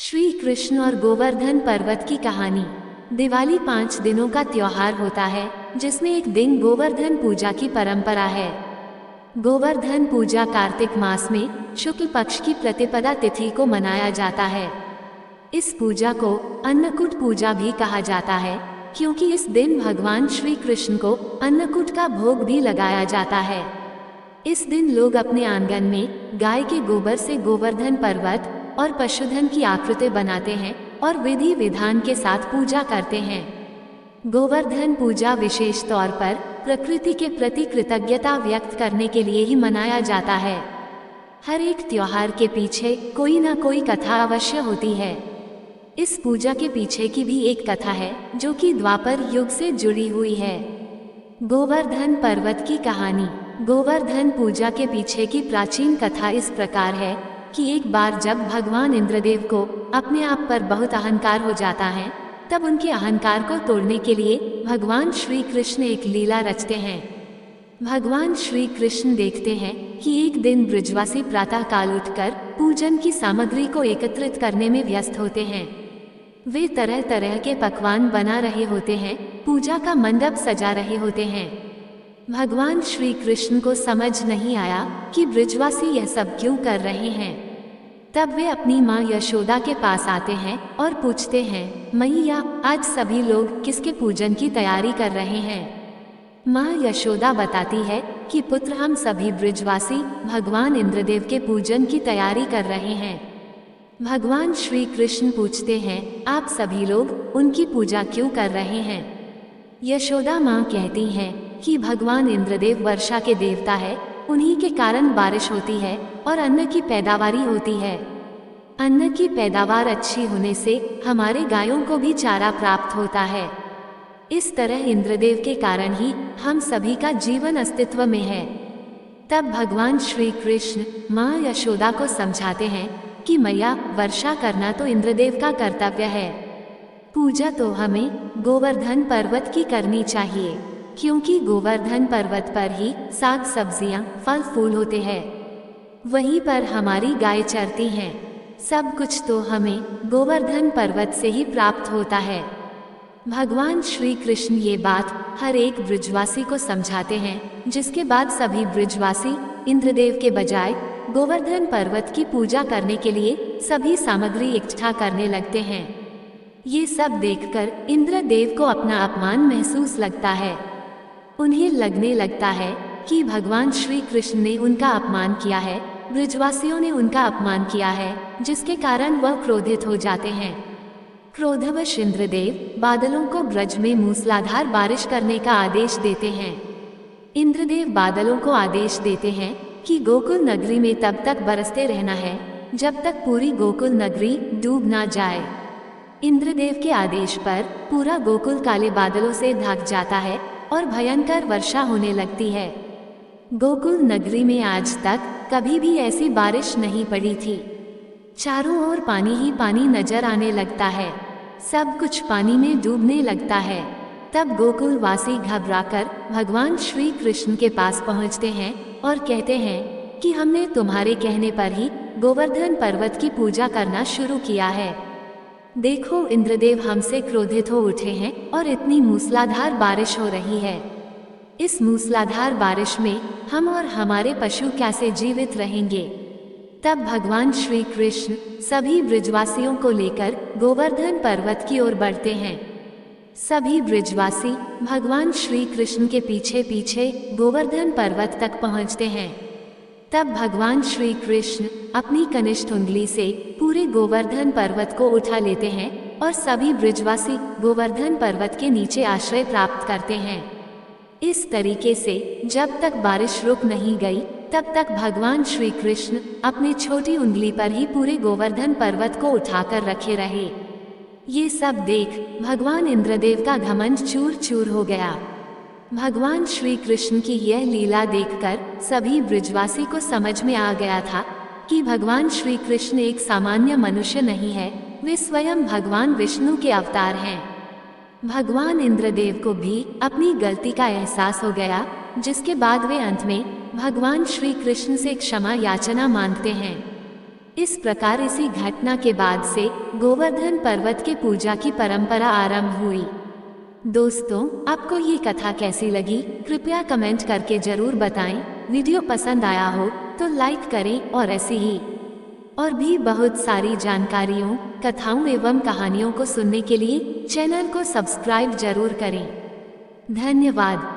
श्री कृष्ण और गोवर्धन पर्वत की कहानी। दिवाली 5 दिनों का त्योहार होता है जिसमें एक दिन गोवर्धन पूजा की परंपरा है। गोवर्धन पूजा कार्तिक मास में शुक्ल पक्ष की प्रतिपदा तिथि को मनाया जाता है। इस पूजा को अन्नकूट पूजा भी कहा जाता है क्योंकि इस दिन भगवान श्री कृष्ण को अन्नकूट का भोग भी लगाया जाता है। इस दिन लोग अपने आंगन में गाय के गोबर से गोवर्धन पर्वत और पशुधन की आकृति बनाते हैं और विधि विधान के साथ पूजा करते हैं। गोवर्धन पूजा विशेष तौर पर प्रकृति के प्रति कृतज्ञता व्यक्त करने के लिए ही मनाया जाता है। हर एक त्योहार के पीछे कोई ना कोई कथा अवश्य होती है। इस पूजा के पीछे की भी एक कथा है जो कि द्वापर युग से जुड़ी हुई है। गोवर्धन पर्वत की कहानी। गोवर्धन पूजा के पीछे की प्राचीन कथा इस प्रकार है कि एक बार जब भगवान इंद्रदेव को अपने आप पर बहुत अहंकार हो जाता है, तब उनके अहंकार को तोड़ने के लिए भगवान श्री कृष्ण एक लीला रचते हैं। भगवान श्री कृष्ण देखते हैं कि एक दिन ब्रजवासी प्रातः काल उठकर पूजन की सामग्री को एकत्रित करने में व्यस्त होते हैं। वे तरह तरह के पकवान बना रहे होते हैं, पूजा का मंडप सजा रहे होते हैं। भगवान श्री कृष्ण को समझ नहीं आया कि ब्रजवासी यह सब क्यों कर रहे हैं। तब वे अपनी माँ यशोदा के पास आते हैं और पूछते हैं, मैया, आज सभी लोग किसके पूजन की तैयारी कर रहे हैं। माँ यशोदा बताती है कि पुत्र, हम सभी ब्रजवासी भगवान इंद्रदेव के पूजन की तैयारी कर रहे हैं। भगवान श्री कृष्ण पूछते हैं, आप सभी लोग उनकी पूजा क्यों कर रहे हैं। यशोदा माँ कहती हैं कि भगवान इंद्रदेव वर्षा के देवता है, उन्हीं के कारण बारिश होती है और अन्न की पैदावारी होती है। अन्न की पैदावार अच्छी होने से हमारे गायों को भी चारा प्राप्त होता है। इस तरह इंद्रदेव के कारण ही हम सभी का जीवन अस्तित्व में है। तब भगवान श्री कृष्ण माँ यशोदा को समझाते हैं कि मैया, वर्षा करना तो इंद्रदेव का कर्तव्य है। पूजा तो हमें गोवर्धन पर्वत की करनी चाहिए, क्योंकि गोवर्धन पर्वत पर ही साग सब्जियां, फल फूल होते हैं। वहीं पर हमारी गाय चरती हैं। सब कुछ तो हमें गोवर्धन पर्वत से ही प्राप्त होता है। भगवान श्री कृष्ण ये बात हर एक ब्रजवासी को समझाते हैं, जिसके बाद सभी ब्रजवासी इंद्रदेव के बजाय गोवर्धन पर्वत की पूजा करने के लिए सभी सामग्री इकट्ठा करने लगते हैं। ये सब देखकर इंद्रदेव को अपना अपमान महसूस लगता है। उन्हें लगने लगता है कि भगवान श्री कृष्ण ने उनका अपमान किया है, ब्रजवासियों ने उनका अपमान किया है, जिसके कारण वह क्रोधित हो जाते हैं। क्रोधवश इंद्रदेव बादलों को ब्रज में मूसलाधार बारिश करने का आदेश देते हैं। इंद्रदेव बादलों को आदेश देते हैं कि गोकुल नगरी में तब तक बरसते रहना है जब तक पूरी गोकुल नगरी डूब ना जाए। इंद्रदेव के आदेश पर पूरा गोकुल काले बादलों से ढक जाता है और भयंकर वर्षा होने लगती है। गोकुल नगरी में आज तक कभी भी ऐसी बारिश नहीं पड़ी थी। चारों ओर पानी ही पानी नजर आने लगता है। सब कुछ पानी में डूबने लगता है। तब गोकुल वासी घबराकर भगवान श्री कृष्ण के पास पहुंचते हैं और कहते हैं कि हमने तुम्हारे कहने पर ही गोवर्धन पर्वत की पूजा करना शुरू किया है। देखो, इंद्रदेव हमसे क्रोधित हो उठे हैं और इतनी मूसलाधार बारिश हो रही है। इस मूसलाधार बारिश में हम और हमारे पशु कैसे जीवित रहेंगे। तब भगवान श्री कृष्ण सभी ब्रजवासियों को लेकर गोवर्धन पर्वत की ओर बढ़ते हैं। सभी ब्रजवासी भगवान श्री कृष्ण के पीछे पीछे गोवर्धन पर्वत तक पहुंचते हैं। तब भगवान श्री कृष्ण अपनी कनिष्ठ उंगली से पूरे गोवर्धन पर्वत को उठा लेते हैं और सभी ब्रजवासी गोवर्धन पर्वत के नीचे आश्रय प्राप्त करते हैं। इस तरीके से जब तक बारिश रुक नहीं गई, तब तक भगवान श्री कृष्ण अपनी छोटी उंगली पर ही पूरे गोवर्धन पर्वत को उठाकर रखे रहे। ये सब देख भगवान इंद्रदेव का घमंड चूर चूर हो गया। भगवान श्री कृष्ण की यह लीला देखकर सभी ब्रजवासी को समझ में आ गया था कि भगवान श्री कृष्ण एक सामान्य मनुष्य नहीं है, वे स्वयं भगवान विष्णु के अवतार हैं। भगवान इंद्रदेव को भी अपनी गलती का एहसास हो गया, जिसके बाद वे अंत में भगवान श्री कृष्ण से क्षमा याचना मांगते हैं। इस प्रकार इसी घटना के बाद से गोवर्धन पर्वत के पूजा की परंपरा आरंभ हुई। दोस्तों, आपको ये कथा कैसी लगी कृपया कमेंट करके जरूर बताएं। वीडियो पसंद आया हो तो लाइक करें और ऐसी ही और भी बहुत सारी जानकारियों, कथाओं एवं कहानियों को सुनने के लिए चैनल को सब्सक्राइब जरूर करें। धन्यवाद।